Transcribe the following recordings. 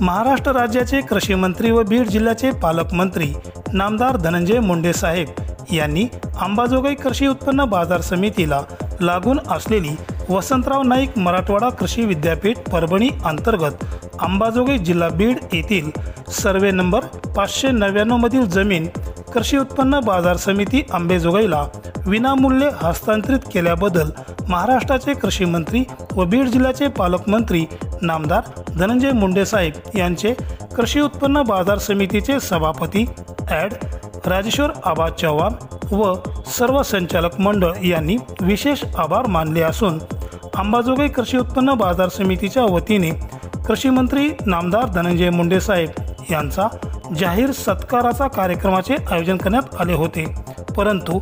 महाराष्ट्र राज्याचे कृषी मंत्री व बीड जिल्ह्याचे पालकमंत्री नामदार धनंजय मुंडे साहेब यांनी अंबाजोगाई कृषी उत्पन्न बाजार समितीला लागून असलेली वसंतराव नाईक मराठवाडा कृषी विद्यापीठ परभणी अंतर्गत अंबाजोगाई जिल्हा बीड येथील सर्वे नंबर 599 मधील जमीन कृषी उत्पन्न बाजार समिती अंबाजोगाईला विनामूल्य हस्तांतरित केल्याबद्दल महाराष्ट्राचे कृषी मंत्री व बीड जिल्ह्याचे पालकमंत्री नामदार धनंजय मुंडे साहेब यांचे कृषी उत्पन्न बाजार समितीचे सभापती ॲड राजेश्वर आबा चव्हाण व सर्व संचालक मंडळ यांनी विशेष आभार मानले असून अंबाजोगाई कृषी उत्पन्न बाजार समितीच्या वतीने कृषी मंत्री नामदार धनंजय मुंडे साहेब यांचा जाहीर सत्काराचा कार्यक्रमाचे आयोजन करण्यात आले होते, परंतु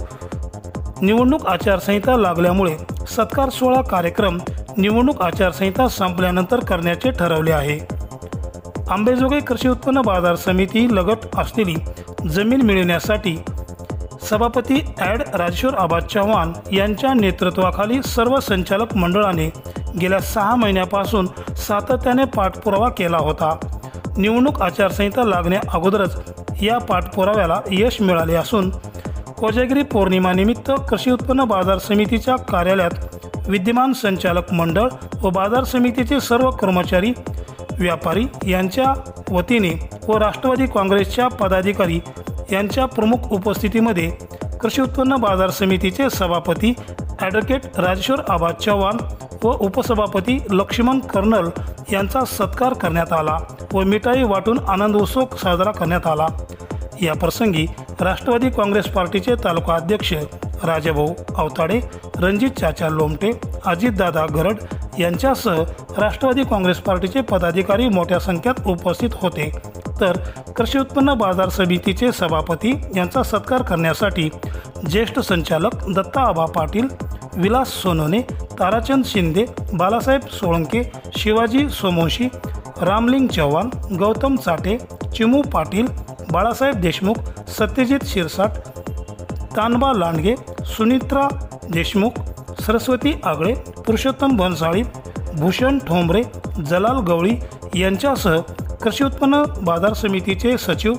निवडणूक आचारसंहिता लागल्यामुळे सत्कार सोहळा कार्यक्रम निवडणूक आचारसंहिता संपल्यानंतर करण्याचे ठरवले आहे. अंबाजोगाई कृषी उत्पन्न बाजार समिती लगत असलेली जमीन मिळविण्यासाठी सभापती ॲड राजेश्वर आबा चव्हाण यांच्या नेतृत्वाखाली सर्व संचालक मंडळाने गेल्या 6 महिन्यापासून सातत्याने पाठपुरावा केला होता. निवडणूक आचारसंहिता लागण्या अगोदरच या पाठपुराव्याला यश मिळाले असून कोजागिरी पौर्णिमानिमित्त कृषी उत्पन्न बाजार समितीच्या कार्यालयात विद्यमान संचालक मंडळ व बाजार समितीचे सर्व कर्मचारी व्यापारी यांच्या वतीने व राष्ट्रवादी काँग्रेसच्या पदाधिकारी यांच्या प्रमुख उपस्थितीमध्ये कृषी उत्पन्न बाजार समितीचे सभापती ॲडव्होकेट राजेश्वर आबा चव्हाण व उपसभापती लक्ष्मण कर्नल यांचा सत्कार करण्यात आला व मिठाई वाटून आनंद उत्सव साजरा करण्यात आला. या प्रसंगी राष्ट्रवादी काँग्रेस पार्टीचे तालुका अध्यक्ष राजाभाऊ अवताडे, रणजित चाचा लोमटे, अजितदादा गरड यांच्यासह राष्ट्रवादी काँग्रेस पार्टीचे पदाधिकारी मोठ्या संख्येत उपस्थित होते. तर कृषी उत्पन्न बाजार समितीचे सभापती यांचा सत्कार करण्यासाठी ज्येष्ठ संचालक दत्ता आबा पाटील, विलास सोनोने, ताराचंद शिंदे, बालासाहेब सोळंके, शिवाजी सोमवंशी, रामलिंग चव्हाण, गौतम चाटे, चिमू पाटील, बाळासाहेब देशमुख, सत्यजित शिरसाट, तानबा लांडगे, सुनित्रा देशमुख, सरस्वती आगळे, पुरुषोत्तम बनसाळी, भूषण ठोंबरे, जलाल गवळी यांच्यासह कृषी उत्पन्न बाजार समितीचे सचिव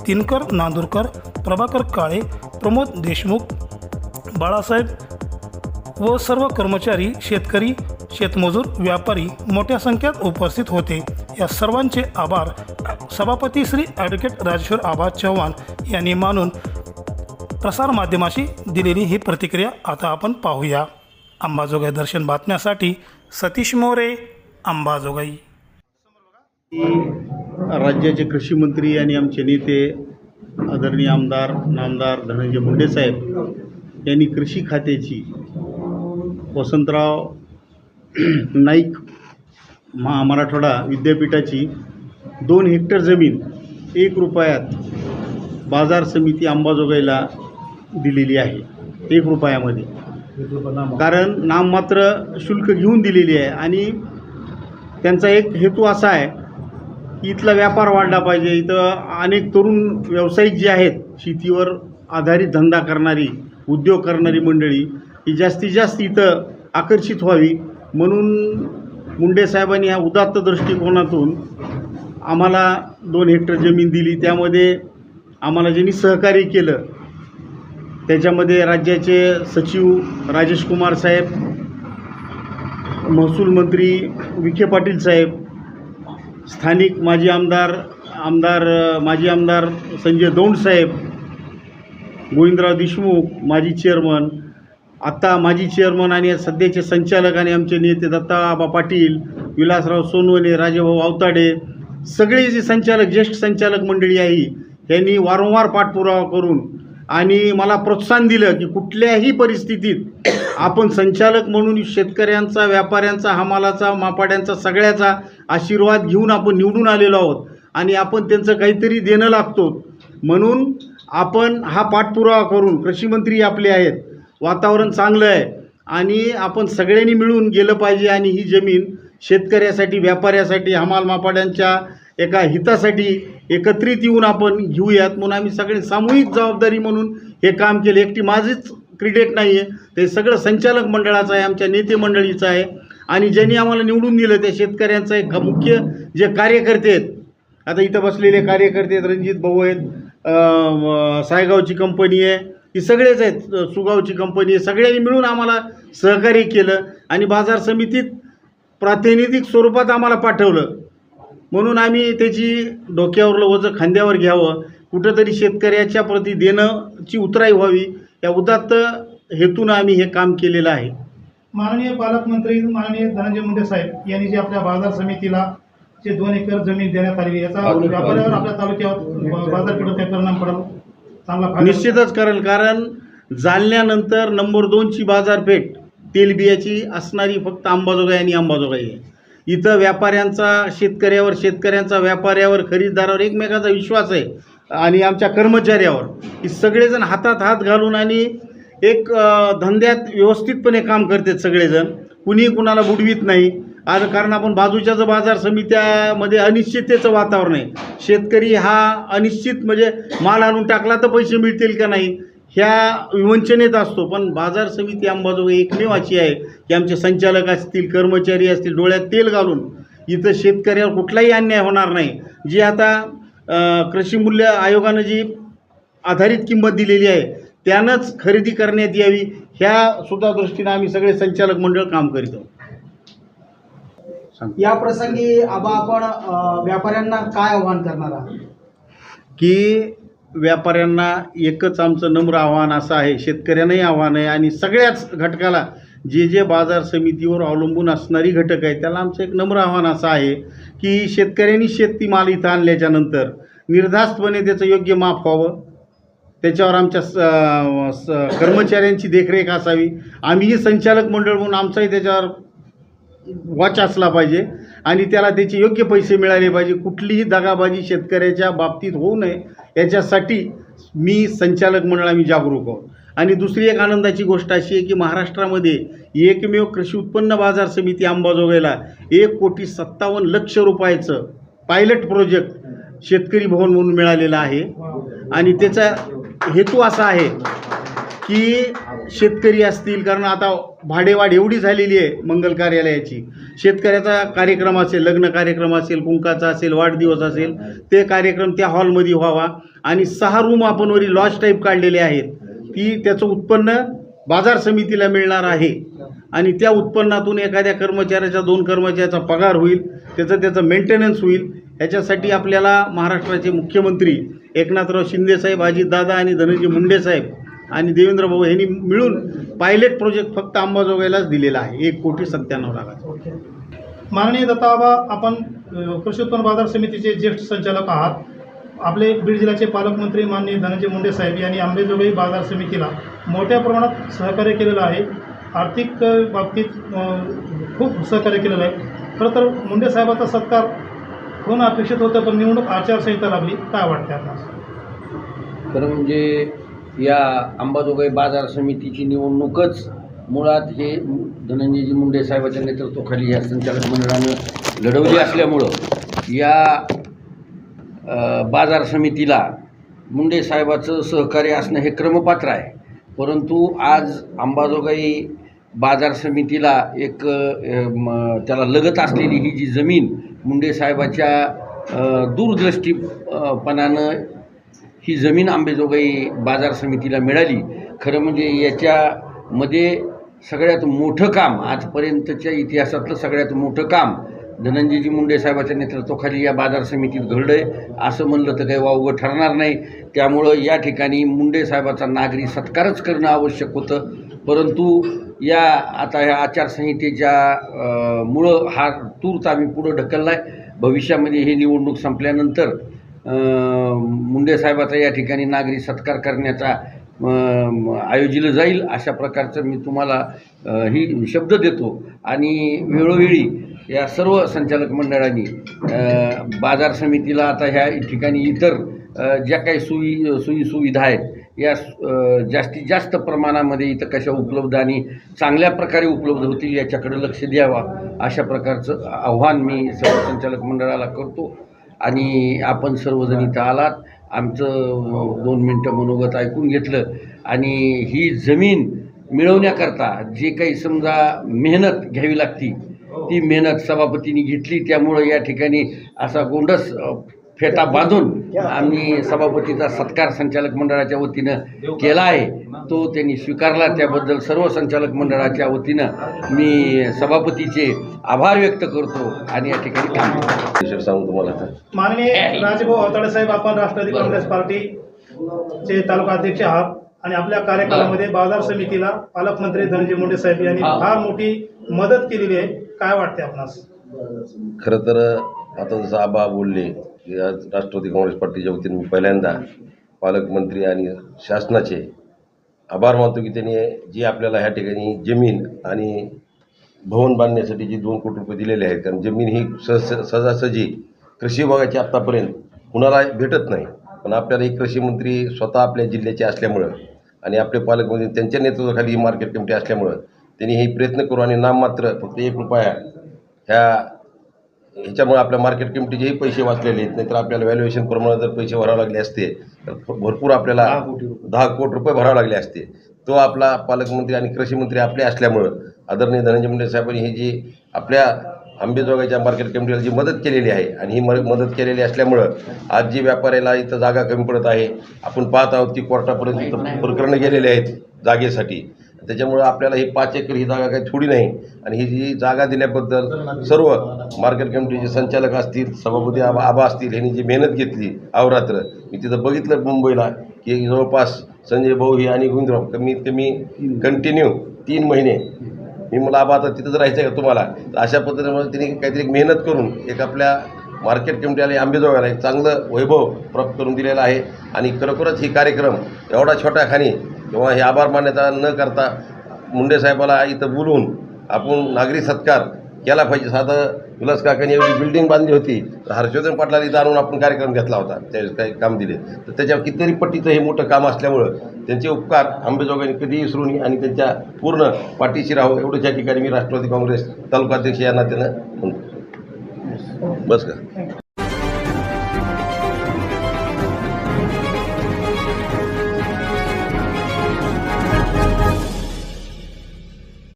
दिनकर नांदुरकर, प्रभाकर काळे, प्रमोद देशमुख, बाळासाहेब व सर्व कर्मचारी, शेतकरी, शेतमजूर, व्यापारी मोठ्या संख्येत उपस्थित होते. या सर्वांचे आभार सभापती श्री ॲडव्होकेट राजेश्वर आबा चव्हाण यांनी मानून प्रसारमाध्यमाशी दिलेली ही प्रतिक्रिया आता आपण पाहूया. अंबाजोगाई दर्शन बातम्यासाठी सतीश मोरे, अंबाजोगाई. राज्याचे कृषी मंत्री आणि आमचे नेते आदरणीय आमदार नामदार धनंजय मुंडे साहेब यांनी कृषी खात्याची वसंतराव नाईक मराठवाडा विद्यापीठाची 2 हेक्टर जमीन 1 रुपयात बाजार समिती अंबाजोगाईला दिलेली आहे. 1 रुपयामध्ये, कारण नाममात्र शुल्क घेऊन दिलेली आहे आणि त्यांचा एक हेतू असा आहे की इथला व्यापार वाढला पाहिजे. इथं अनेक तरुण व्यावसायिक जे आहेत, शेतीवर आधारित धंदा करणारी, उद्योग करणारी मंडळी ही जास्तीत जास्त इथं आकर्षित व्हावी म्हणून मुंडे साहेबांनी ह्या उदात्त दृष्टिकोनातून आम्हाला 2 हेक्टर जमीन दिली. त्यामध्ये आम्हाला ज्यांनी सहकार्य केलं त्याच्यामध्ये राज्याचे सचिव राजेश कुमार साहेब, महसूल मंत्री विखे पाटील साहेब, स्थानिक माजी आमदार संजय दौंड साहेब, गोविंदराव देशमुख माजी चेअरमन, आत्ता माजी चेअरमन आणि सध्याचे संचालक आणि आमचे नेते दत्ता आबा पाटील, विलासराव सोनवणे, राजेभाऊ अवताडे, सगळे जे संचालक, ज्येष्ठ संचालक मंडळी आहे यांनी वारंवार पाठपुरावा करून आणि मला प्रोत्साहन दिलं की कुठल्याही परिस्थितीत आपण संचालक म्हणून शेतकऱ्यांचा, व्यापाऱ्यांचा, हमालाचा, मापाड्यांचा सगळ्याचा आशीर्वाद घेऊन आपण निवडून आलेलो आहोत आणि आपण त्यांचं काहीतरी देणं लागतो म्हणून आपण हा पाठपुरावा करून, कृषी मंत्री आपले आहेत, वातावरण चांगलं आहे आणि आपण सगळ्यांनी मिळून गेलं पाहिजे आणि ही जमीन शेतकऱ्यासाठी, व्यापाऱ्यासाठी, हमाल मापाड्यांच्या एका हितासाठी एकत्रित येऊन आपण घेऊयात म्हणून आम्ही सगळे सामूहिक जबाबदारी म्हणून हे काम केले. एकटी माझीच क्रेडिट नाही आहे, ते सगळं संचालक मंडळाचं आहे, आमच्या नेते मंडळीचं आहे आणि ज्यांनी आम्हाला निवडून दिलं त्या शेतकऱ्यांचं एक मुख्य जे कार्यकर्ते आहेत आता इथं बसलेले कार्यकर्ते आहेत, रणजित भाऊ आहेत, सायगावची कंपनी आहे, ही सगळेच आहेत, सुगावची कंपनी आहे, सगळ्यांनी मिळून आम्हाला सहकार्य केलं आणि बाजार समितीत प्रातिनिधिक स्वरूपात आम्हाला पाठवलं. म्हणून आम्ही त्याची डोक्यावरलं ओझं खांद्यावर घ्यावं, कुठंतरी शेतकऱ्याच्या प्रती देणंची उतराई व्हावी, या उदात्त हेतूनं आम्ही हे काम केलेलं आहे. माननीय पालकमंत्री माननीय धनंजय मुंडे साहेब यांनी जे आपल्या बाजार समितीला जे 2 एकर जमीन देण्यात आली, याचा व्यापाऱ्यावर आपल्या तालुक्यावर बाजारपेठेवर काही परिणाम पडेल? चांगला फायदा निश्चितच करेल, कारण जालन्यानंतर नंबर 2ची बाजारपेठ तेलबियाची असणारी फक्त अंबाजोगाई आणि अंबाजोगाई आहे. इथं व्यापाऱ्यांचा शेतकऱ्यांचा व्यापाऱ्यावर, खरेदीदारावर एकमेकाचा विश्वास आहे आणि आमच्या कर्मचाऱ्यावर, की सगळेजण हातात हात घालून आणि एक धंद्यात व्यवस्थितपणे काम करतात सगळेजण, कुणी कुणाला बुडवीत नाही. आज कारण आपण बाजूच्या जर बाजार समित्यामध्ये अनिश्चिततेचं वातावरण आहे, शेतकरी हा अनिश्चित म्हणजे माल आणून टाकला तर पैसे मिळतील का नाही ह्या विवंचनेत असतो. पण बाजार समिती अंबाजोगाई एकमेव अशी आहे की आमचे संचालक असतील, कर्मचारी असतील, डोळ्यात तेल घालून इथं शेतकऱ्यावर कुठलाही अन्याय होणार नाही. जी आता कृषी मूल्य आयोगानं जी आधारित किंमत दिलेली आहे त्यानंच खरेदी करण्यात यावी, ह्या सुद्धा दृष्टीनं आम्ही सगळे संचालक मंडळ काम करीत आहोत. या प्रसंगी आबा आपण व्यापाऱ्यांना काय आव्हान करणार आहात? की व्यापाऱ्यांना एकच आमचं नम्र आव्हान असं आहे, शेतकऱ्यांनाही आव्हान आहे आणि सगळ्याच घटकाला, जे बाजार समितीवर अवलंबून असणारी घटक आहे त्याला आमचं एक नम्र आव्हान असं आहे की शेतकऱ्यांनी शेतीमाल इथं आणल्याच्यानंतर निर्धास्तपणे त्याचं योग्य माप व्हावं, त्याच्यावर आमच्या कर्मचाऱ्यांची देखरेख असावी, आम्हीही संचालक मंडळ म्हणून आमचाही त्याच्यावर वॉच असला पाहिजे आणि त्याला त्याचे योग्य पैसे मिळाले पाहिजे. कुठलीही दगाबाजी शेतकऱ्याच्या बाबतीत होऊ नये याच्यासाठी मी संचालक मंडळ आम्ही जागरूक आहोत. आणि दुसरी एक आनंदाची गोष्ट अशी आहे की महाराष्ट्रामध्ये एकमेव कृषी उत्पन्न बाजार समिती अंबाजोगाईला 1,57,00,000 रुपयाचं पायलट प्रोजेक्ट शेतकरी भवन म्हणून मिळालेलं आहे. आणि त्याचा हेतू असा आहे की शेतकरी असतील, कारण आता भाडेवाढ एवढी झालेली आहे मंगल कार्यालयाची, शेतकऱ्याचा कार्यक्रम असेल, लग्न कार्यक्रम असेल, कुंकाचा असेल, वाढदिवस असेल, ते कार्यक्रम त्या हॉलमध्ये व्हावा. आणि 6 रूम आपण वरी लॉज टाईप काढलेले आहेत, की त्याचं उत्पन्न बाजार समितीला मिळणार आहे आणि त्या उत्पन्नातून एखाद्या कर्मचाऱ्याचा 2 कर्मचाऱ्याचा पगार होईल, त्याचं मेंटेनन्स होईल. ह्याच्यासाठी आपल्याला महाराष्ट्राचे मुख्यमंत्री एकनाथराव शिंदेसाहेब, अजितदादा आणि धनंजय मुंडे साहेब आणि देवेंद्र भाऊ यांनी मिळून पायलट प्रोजेक्ट फक्त अंबाजोगाईलाच दिलेला आहे 1,97,00,000. माननीय दत्ताबा, आपण कृषी उत्पन्न बाजार समितीचे ज्येष्ठ संचालक आहात. आपले बीड जिल्ह्याचे पालकमंत्री माननीय धनंजय मुंडे साहेब यांनी अंबाजोगाई बाजार समितीला मोठ्या प्रमाणात सहकार्य केलेलं आहे, आर्थिक बाबतीत खूप सहकार्य केलेलं आहे. खरं तर मुंडे साहेबाचा सत्कार होणं अपेक्षित होतं, पण निवडणूक आचारसंहिता लागली, काय वाटतं आता? खरं म्हणजे या अंबाजोगाई बाजार समितीची निवडणूकच मुळात हे धनंजयजी मुंडे साहेबांच्या नेतृत्वाखाली या संचालक मंडळानं लढवली असल्यामुळं या बाजार समितीला मुंडे साहेबाचं सहकार्य असणं हे क्रमपात्र आहे. परंतु आज अंबाजोगाई बाजार समितीला एक त्याला लगत असलेली ही जी जमीन मुंडे साहेबाच्या दूरदृष्टीपणानं ही जमीन अंबाजोगाई बाजार समितीला मिळाली. खरं म्हणजे याच्यामध्ये सगळ्यात मोठं काम, आजपर्यंतच्या इतिहासातलं सगळ्यात मोठं काम धनंजयजी मुंडे साहेबाच्या नेतृत्वाखाली या बाजार समितीत घडलं आहे असं म्हणलं तर काही वावगं ठरणार नाही. त्यामुळं या ठिकाणी मुंडे साहेबाचा नागरी सत्कारच करणं आवश्यक होतं. परंतु आता ह्या आचारसंहितेच्या मुळं हा तूर्त आम्ही पुढं ढकलला आहे. भविष्यामध्ये ही निवडणूक संपल्यानंतर मुंडे साहेबाचा या ठिकाणी नागरी सत्कार करण्याचा आयोजिलं जाईल अशा प्रकारचं मी तुम्हाला ही शब्द देतो. आणि वेळोवेळी या सर्व संचालक मंडळांनी बाजार समितीला आता ह्या ठिकाणी इतर ज्या काही सुविधा आहेत या जास्तीत जास्त प्रमाणामध्ये इथं कशा उपलब्ध आणि चांगल्या प्रकारे उपलब्ध होतील याच्याकडे लक्ष द्यावा अशा प्रकारचं आव्हान मी सर्व संचालक मंडळाला करतो. आणि आपण सर्वजण इथं आलात, आमचं 2 मिनटं मनोगत ऐकून घेतलं आणि ही जमीन मिळवण्याकरता जे काही समजा मेहनत घ्यावी लागती ती मेहनत सभापतींनी घेतली. त्यामुळं या ठिकाणी असा गोंडस फेटा बांधून आम्ही सभापतीचा सत्कार संचालक मंडळाच्या वतीनं केला आहे, तो त्यांनी स्वीकारला. त्याबद्दल सर्व संचालक मंडळाच्या वतीनं मी सभापतीचे आभार व्यक्त करतो आणि या ठिकाणी काम सांगू तुम्हाला आता. माननीय राजभाऊ आवताडे साहेब, आपण राष्ट्रवादी काँग्रेस पार्टीचे तालुका अध्यक्ष आहात आणि आपल्या कार्यकालामध्ये बाजार समितीला पालकमंत्री धनंजय मुंडे साहेब यांनी फार मोठी मदत केलेली आहे. काय वाटते आपणास? खरं तर आता जसं आबा बोलले की आज राष्ट्रवादी काँग्रेस पार्टीच्या वतीने मी पहिल्यांदा पालकमंत्री आणि शासनाचे आभार मानतो की त्यांनी जी आपल्याला ह्या ठिकाणी जमीन आणि भवन बांधण्यासाठी जी 2 कोटी रुपये दिलेले आहेत. कारण जमीन ही सहजासहजी कृषी विभागाची आत्तापर्यंत कुणाला भेटत नाही, पण आपल्याला ही कृषी मंत्री स्वतः आपल्या जिल्ह्याचे असल्यामुळं आणि आपले पालकमंत्री त्यांच्या नेतृत्वाखाली ही मार्केट कमिटी असल्यामुळं त्यांनी हे प्रयत्न करू आणि नाममात्र फक्त 1 रुपया ह्याच्यामुळे आपल्या मार्केट कमिटीचेही पैसे वाचलेले आहेत. नाहीतर आपल्याला व्हॅल्युएशन प्रमाणे जर पैसे भरावे लागले असते तर भरपूर आपल्याला 10 कोटी रुपये भरावे लागले असते. तो आपला पालकमंत्री आणि कृषी मंत्री आपले असल्यामुळं आदरणीय धनंजय मुंडे साहेबांनी ही जी आपल्या आंबेजोगाईच्या मार्केट कमिटीला जी मदत केलेली आहे आणि ही मदत केलेली असल्यामुळं आज जी व्यापाऱ्याला इथं जागा कमी पडत आहे, आपण पाहत आहोत की कोर्टापर्यंत इथं प्रकरणं गेलेले आहेत जागेसाठी. त्याच्यामुळं आपल्याला ही 5 एकर ही जागा काही थोडी नाही आणि ही जी जागा दिल्याबद्दल सर्व मार्केट कमिटीचे संचालक असतील, सभापती आबा असतील, यांनी जी मेहनत घेतली अहोरात्र. मी तिथं बघितलं मुंबईला की जवळपास संजय भाऊ ही आणि गोविंदराव कमीत कमी कंटिन्यू 3 महिने मी मला आबा आता तिथंच राहायचं आहे का तुम्हाला, तर अशा पद्धतीने त्यांनी काहीतरी मेहनत करून एक आपल्या मार्केट कमिटीला आंबेजोगाईला एक चांगलं वैभव प्राप्त करून दिलेलं आहे. आणि खरोखरच ही कार्यक्रम एवढा छोट्या खाणी किंवा हे आभार मान्यता न करता मुंडे साहेबाला इथं बोलवून आपण नागरी सत्कार केला पाहिजे. साधं विलास काकांनी एवढी बिल्डिंग बांधली होती, तर हर्षवर्धन पाटलाला इथं आणून आपण कार्यक्रम घेतला होता, त्यावेळेस काही काम दिले. तर त्याच्यावर कितीतरी पट्टीचं हे मोठं काम असल्यामुळं त्यांचे उपकार आंबेजोगाईने कधीही विसरू नये आणि त्यांच्या पूर्ण पाठीशी राहावं एवढंच या ठिकाणी मी राष्ट्रवादी काँग्रेस तालुका अध्यक्ष या नात्यानं म्हणतो. बस का.